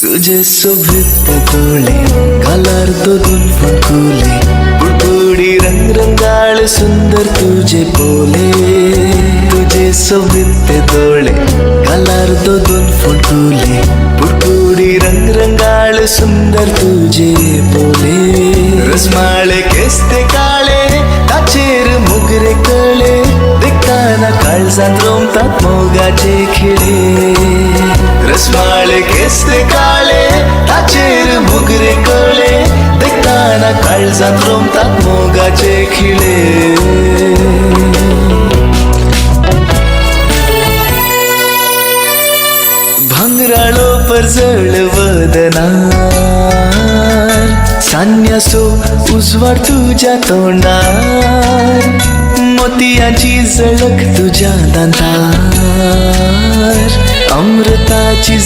तुझे शोभित डोळे गालार्दोदून फुंकुले पुडपुडी रंगरंगाळ सुंदर तुझे बोले तुझे शोभित डोळे गालार्दोदून फुंकुले पुडपुडी रंगरंगाळ सुंदर तुझे बोले रसमाळे केसते काळे ताचेर मोगरे कळे देखताना काळजात रोमतात मोगाचे खिळे रसमाळे केसते काळे ताचेर मोगरे कळे देखताना काळजात रोमतात मोगाचे खिळे भांगराळो परजळ वदनार सान्यासो उजवाड तुझ्या तोंडार मोतियाची झळक तुझ्या दांतार अमृताची